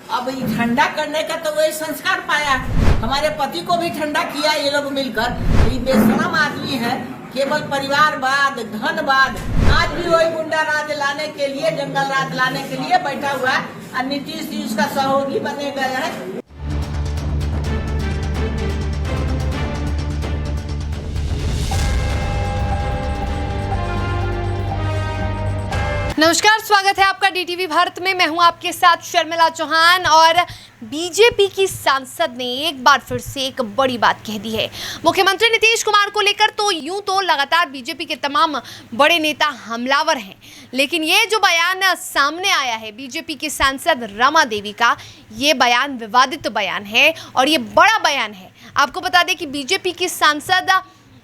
अब ये ठंडा करने का तो वही संस्कार पाया। हमारे पति को भी ठंडा किया ये लोग मिलकर। ये बेशरम आदमी है, केवल परिवारवाद, धनवाद। आज भी वही गुंडा राज लाने के लिए, जंगल राज लाने के लिए बैठा हुआ है और नीतीश जी उसका सहयोगी बने गए हैं। नमस्कार, स्वागत है आपका डीटीवी भारत में। मैं हूं आपके साथ शर्मिला चौहान। और बीजेपी की सांसद ने एक बार फिर से एक बड़ी बात कह दी है मुख्यमंत्री नीतीश कुमार को लेकर। तो यूं तो लगातार बीजेपी के तमाम बड़े नेता हमलावर हैं, लेकिन ये जो बयान सामने आया है बीजेपी की सांसद रमा देवी का, ये बयान विवादित बयान है और ये बड़ा बयान है। आपको बता दें कि बीजेपी की सांसद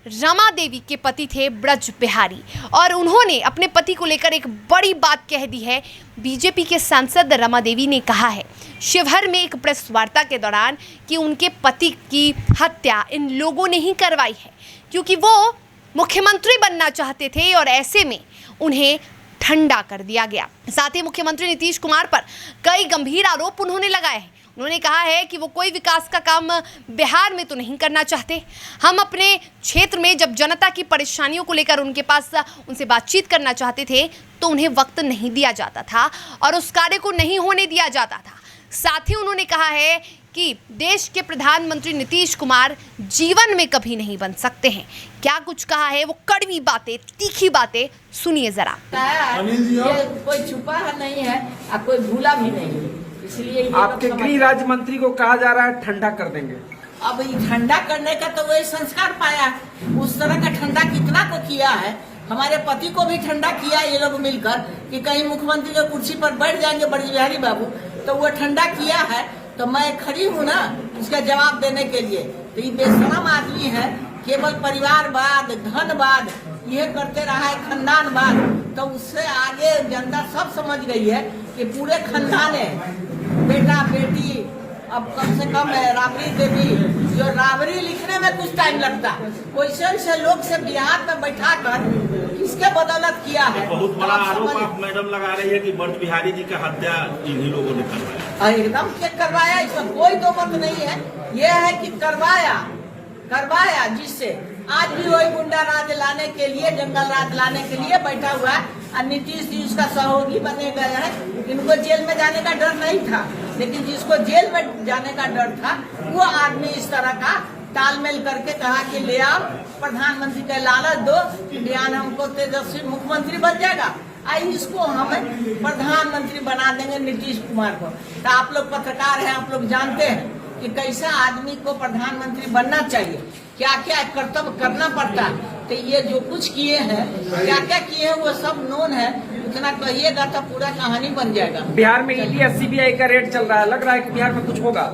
रमा देवी के पति थे ब्रज बिहारी और उन्होंने अपने पति को लेकर एक बड़ी बात कह दी है। बीजेपी के सांसद रमा देवी ने कहा है शिवहर में एक प्रेस वार्ता के दौरान कि उनके पति की हत्या इन लोगों ने ही करवाई है, क्योंकि वो मुख्यमंत्री बनना चाहते थे और ऐसे में उन्हें ठंडा कर दिया गया। साथ ही मुख्यमंत्री नीतीश कुमार पर कई गंभीर आरोप उन्होंने लगाए हैं। उन्होंने कहा है कि वो कोई विकास का काम बिहार में तो नहीं करना चाहते। हम अपने क्षेत्र में जब जनता की परेशानियों को लेकर उनसे बातचीत करना चाहते थे तो उन्हें वक्त नहीं दिया जाता था और उस कार्य को नहीं होने दिया जाता था। साथ ही उन्होंने कहा है कि देश के प्रधानमंत्री नीतीश कुमार जीवन में कभी नहीं बन सकते हैं। क्या कुछ कहा है, वो कड़वी बातें, तीखी बातें सुनिए जरा। कोई छुपा नहीं है और कोई भूला भी नहीं है, इसलिए आपके गृह राज्य मंत्री को कहा जा रहा है ठंडा कर देंगे। अब ये ठंडा करने का तो वही संस्कार पाया। उस तरह का ठंडा कितना को किया है। हमारे पति को भी ठंडा किया ये लोग मिलकर कि कहीं मुख्यमंत्री की कुर्सी पर बैठ जाएंगे ब्रज बिहारी बाबू, तो वो ठंडा किया है। तो मैं खड़ी हूँ ना उसका जवाब देने के लिए। तो ये बेशरम आदमी है, केवल परिवारवाद, धनवाद ये करते रहा है, खानदानवाद। तो उससे आगे जनता सब समझ गई है कि पूरे खानदान है, बेटा बेटी। अब कम से कम राबड़ी देवी, जो राबड़ी लिखने में कुछ टाइम लगता, वैसे लोग से बिहार में बैठा कर किसके बदौलत किया है। बहुत बड़ा आरोप आप मैडम लगा रही है कि ब्रज बिहारी जी का हत्या इन्हीं लोगों ने करवाया। एकदम चेक करवाया, इसमें कोई दो मत नहीं है। ये है कि करवाया जिससे आज भी वही गुंडा राज लाने के लिए, जंगल राज लाने के लिए बैठा हुआ है और नीतीश जी उसका सहयोगी बने गए हैं। इनको जेल में जाने का डर नहीं था, लेकिन जिसको जेल में जाने का डर था वो आदमी इस तरह का तालमेल करके कहा कि ले आओ, प्रधानमंत्री का लालच दो, बयान हमको तेजस्वी मुख्यमंत्री बन जाएगा, इसको हम प्रधानमंत्री बना देंगे नीतीश कुमार को। तो आप लोग पत्रकार हैं, आप लोग जानते हैं कि कैसा आदमी को प्रधानमंत्री बनना चाहिए, क्या क्या कर्तव्य करना पड़ता है। तो ये जो कुछ किए हैं, क्या क्या किए हैं वो सब नोन है। इतना कहिएगा तो पूरा कहानी बन जाएगा। बिहार में ईडी सीबीआई का रेट चल रहा है, लग रहा है कि बिहार में कुछ होगा।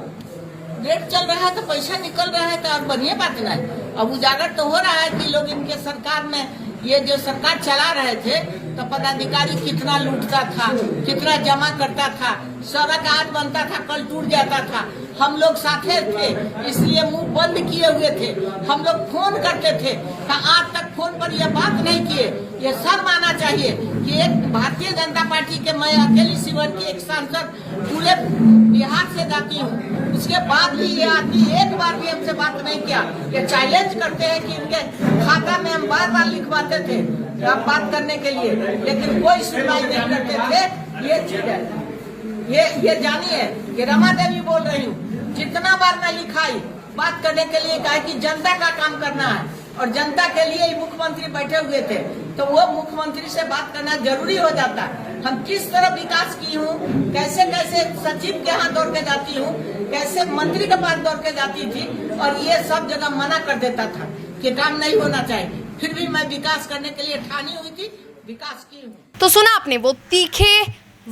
रेट चल रहा है तो पैसा निकल रहा है, तो और बढ़िया बात ना है। अब उजागर तो हो रहा है कि लोग इनके सरकार में, ये जो सरकार चला रहे थे तो पदाधिकारी कितना लूटता था, कितना जमा करता था, सड़क आज बनता था कल टूट जाता था। हम लोग साथे थे, इसलिए मुंह बंद किए हुए थे। हम लोग फोन करते थे, तो आज तक फोन पर यह बात नहीं किए। ये शर्म आना चाहिए कि एक भारतीय जनता पार्टी के, मैं अकेली शिवहर की एक सांसद पूरे बिहार से जाती हूँ, उसके बाद भी ये आदमी एक बार भी हमसे बात नहीं किया। ये चैलेंज करते हैं कि इनके खाता में हम बार बार लिखवाते थे बात करने के लिए, लेकिन कोई सुनवाई नहीं करते थे। ये चीज है, ये जानिए कि रमा देवी बोल रही हूँ, जितना बार मैं लिखाई बात करने के लिए कहा कि जनता का काम करना है और जनता के लिए ही मुख्यमंत्री बैठे हुए थे, तो वो मुख्यमंत्री से बात करना जरूरी हो जाता है। हम किस तरह विकास की हूँ, कैसे कैसे सचिव के यहाँ दौड़ के जाती हूँ, कैसे मंत्री के पास दौड़ के जाती थी, और ये सब जगह मना कर देता था कि काम नहीं होना चाहिए। फिर भी मैं विकास करने के लिए ठानी हुई थी, विकास की हूँ। तो सुना आपने वो तीखे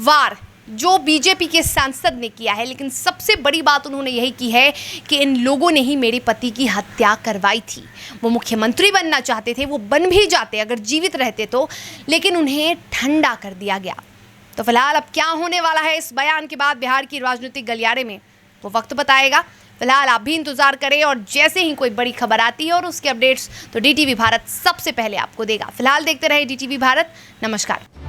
वार जो बीजेपी के सांसद ने किया है, लेकिन सबसे बड़ी बात उन्होंने यही की है कि इन लोगों ने ही मेरे पति की हत्या करवाई थी। वो मुख्यमंत्री बनना चाहते थे, वो बन भी जाते अगर जीवित रहते तो, लेकिन उन्हें ठंडा कर दिया गया। तो फिलहाल अब क्या होने वाला है इस बयान के बाद बिहार की राजनीतिक गलियारे में, वो वक्त बताएगा। फिलहाल आप भी इंतजार करें और जैसे ही कोई बड़ी खबर आती है और उसके अपडेट्स तो डीटीवी भारत सबसे पहले आपको देगा। फिलहाल देखते रहे डीटीवी भारत। नमस्कार।